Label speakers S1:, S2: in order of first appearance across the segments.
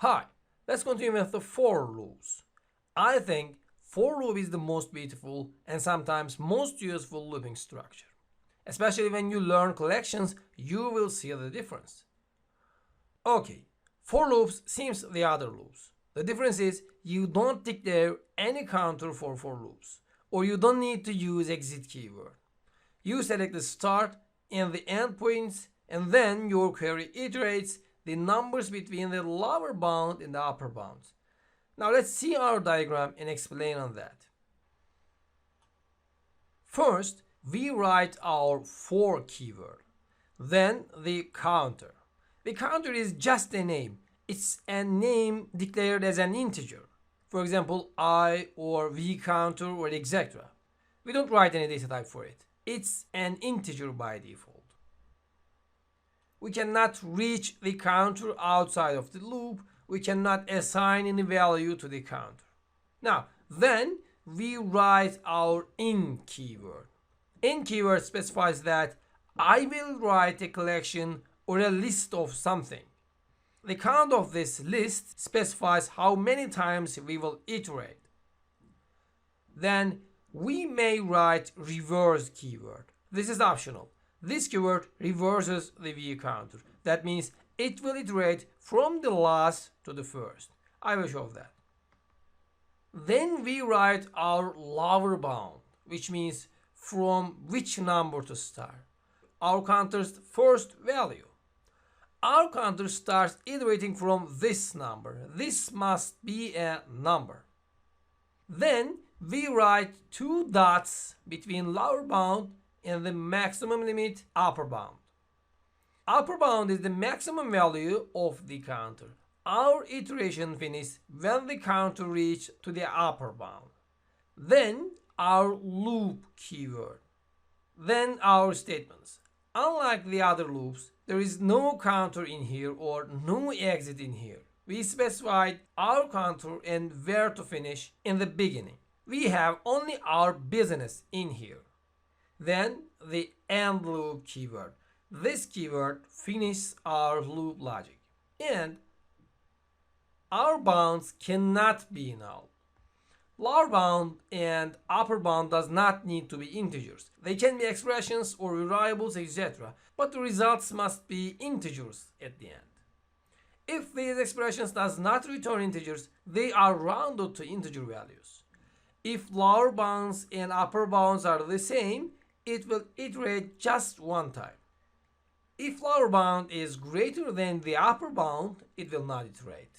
S1: Hi, let's continue with the for loops. I think for loop is the most beautiful and sometimes most useful looping structure. Especially when you learn collections, you will see the difference. Okay, for loops seems the other loops. The difference is you don't declare any counter for loops, or you don't need to use exit keyword. You select the start and the end points, and then your query iterates the numbers between the lower bound and the upper bounds. Now let's see our diagram and explain on that. First, we write our for keyword, then the counter. The counter is just a name. It's a name declared as an integer. For example, I or v counter or etc. We don't write any data type for it. It's an integer by default. We cannot reach the counter outside of the loop. We cannot assign any value to the counter. Now, then we write our in keyword. In keyword specifies that I will write a collection or a list of something. The count of this list specifies how many times we will iterate. Then we may write reverse keyword. This is optional. This keyword reverses the v counter. That means it will iterate from the last to the first. I will show that. Then we write our lower bound, which means from which number to start. Our counter's first value. Our counter starts iterating from this number. This must be a number. Then we write two dots between lower bound and the maximum limit upper bound. Upper bound is the maximum value of the counter. Our iteration finishes when the counter reaches to the upper bound. Then our loop keyword. Then our statements. Unlike the other loops, there is no counter in here or no exit in here. We specified our counter and where to finish in the beginning. We have only our business in here. Then the end loop keyword. This keyword finishes our loop logic. And our bounds cannot be null. Lower bound and upper bound does not need to be integers. They can be expressions or variables, etc. But the results must be integers at the end. If these expressions does not return integers, they are rounded to integer values. If lower bounds and upper bounds are the same, it will iterate just one time. If lower bound is greater than the upper bound, it will not iterate.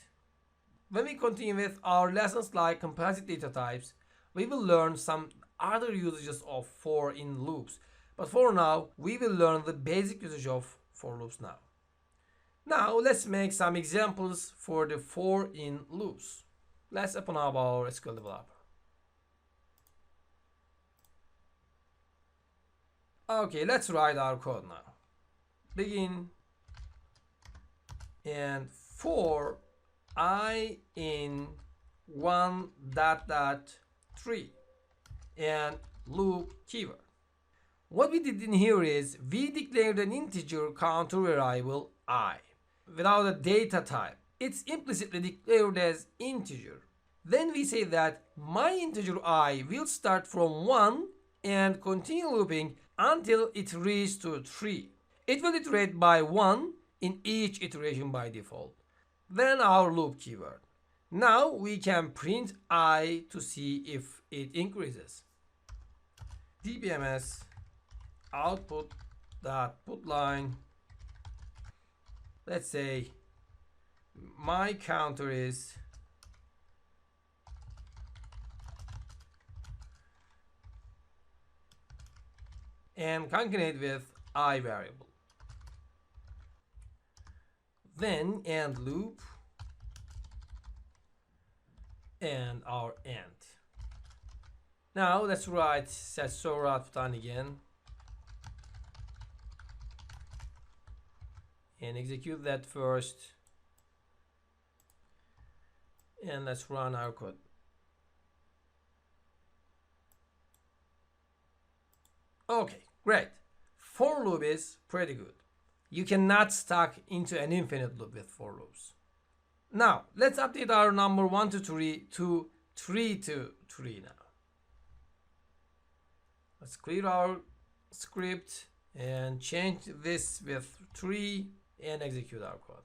S1: When we continue with our lessons like composite data types, we will learn some other usages of for in loops. But for now, we will learn the basic usage of for loops now. Now let's make some examples for the for in loops. Let's open up our SQL developer. Okay, let's write our code now. Begin and for I in 1.3 and loop keyword. What we did in here is we declared an integer counter variable I without a data type. It's implicitly declared as integer. Then we say that my integer I will start from 1 and continue looping until it reaches to 3. It will iterate by 1 in each iteration by default. Then our loop keyword. Now we can print I to see if it increases. dbms output.putLine. Let's say my counter is and concatenate with I variable. Then end loop and our end. Now let's write set server output again and execute that first, and let's run our code. Okay, great. For loop is pretty good. You cannot stuck into an infinite loop with for loops. Now, let's update our number 1 to 3 to 3 to 3 now. Let's clear our script and change this with 3 and execute our code.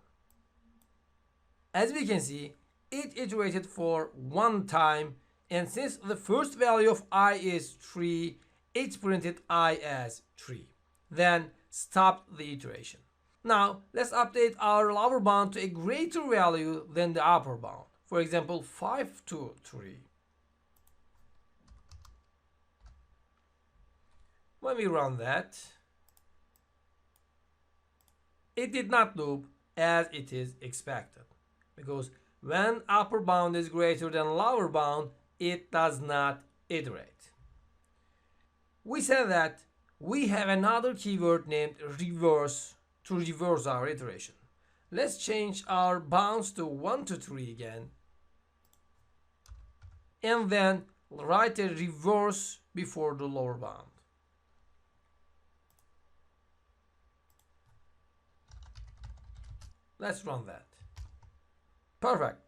S1: As we can see, it iterated for 1 time, and since the first value of I is 3, it printed I as 3. Then stopped the iteration. Now, let's update our lower bound to a greater value than the upper bound. For example, 5 to 3. When we run that, it did not loop as it is expected. Because when upper bound is greater than lower bound, it does not iterate. We said that we have another keyword named reverse to reverse our iteration. Let's change our bounds to 1 to 3 again. And then write a reverse before the lower bound. Let's run that. Perfect.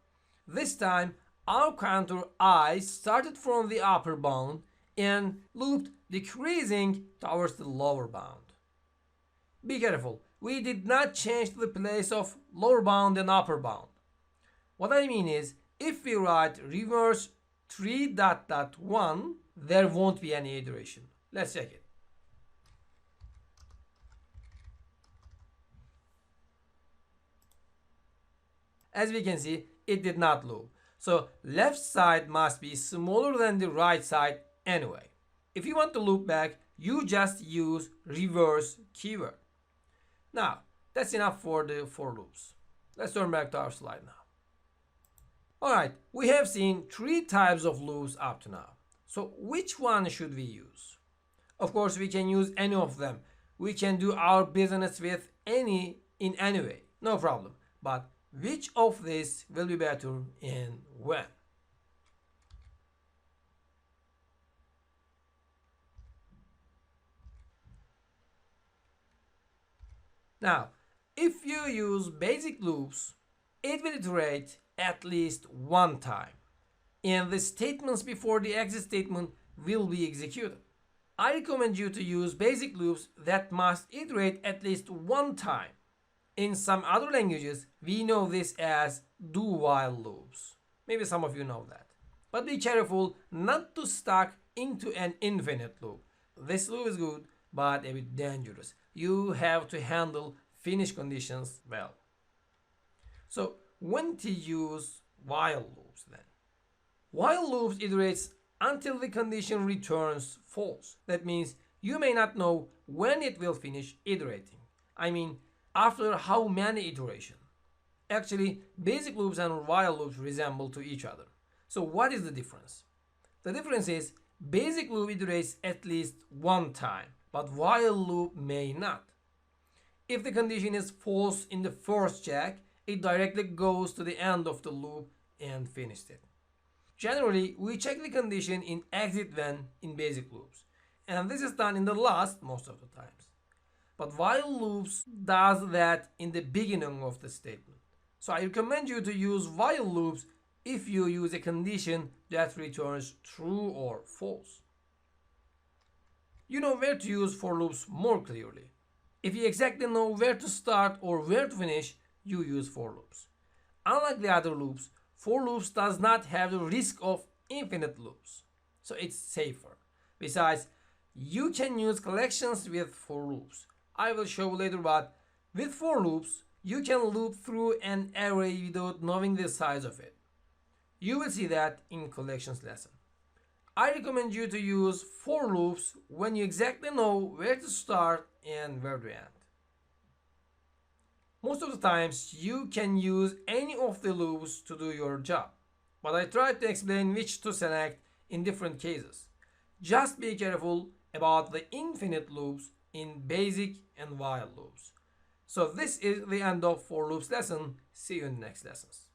S1: This time our counter I started from the upper bound and looped decreasing towards the lower bound. Be careful, we did not change the place of lower bound and upper bound. What I mean is, if we write reverse 3.1, there won't be any iteration. Let's check it. As we can see, it did not loop. So left side must be smaller than the right side anyway. If you want to loop back, you just use reverse keyword. Now, that's enough for the for loops. Let's turn back to our slide now. Alright, we have seen 3 types of loops up to now. So which one should we use? Of course, we can use any of them. We can do our business with any in any way. No problem. But which of these will be better and when? Now, if you use basic loops, it will iterate at least 1 time, and the statements before the exit statement will be executed. I recommend you to use basic loops that must iterate at least 1 time. In some other languages, we know this as do-while loops. Maybe some of you know that. But be careful not to stuck into an infinite loop. This loop is good, but a bit dangerous. You have to handle finish conditions well. So when to use while loops then? While loops iterates until the condition returns false. That means you may not know when it will finish iterating. I mean, after how many iterations? Actually, basic loops and while loops resemble to each other. So what is the difference? The difference is basic loop iterates at least 1 time, but while loop may not. If the condition is false in the first check, it directly goes to the end of the loop and finishes it. Generally, we check the condition in exit when in basic loops, and this is done in the last most of the times. But while loops does that in the beginning of the statement. So I recommend you to use while loops if you use a condition that returns true or false. You know where to use for loops more clearly. If you exactly know where to start or where to finish, you use for loops. Unlike the other loops, for loops does not have the risk of infinite loops, so it's safer. Besides, you can use collections with for loops. I will show later, but with for loops, you can loop through an array without knowing the size of it. You will see that in collections lesson. I recommend you to use for loops when you exactly know where to start and where to end. Most of the times you can use any of the loops to do your job, but I tried to explain which to select in different cases. Just be careful about the infinite loops in basic and while loops. So this is the end of for loops lesson. See you in the next lessons.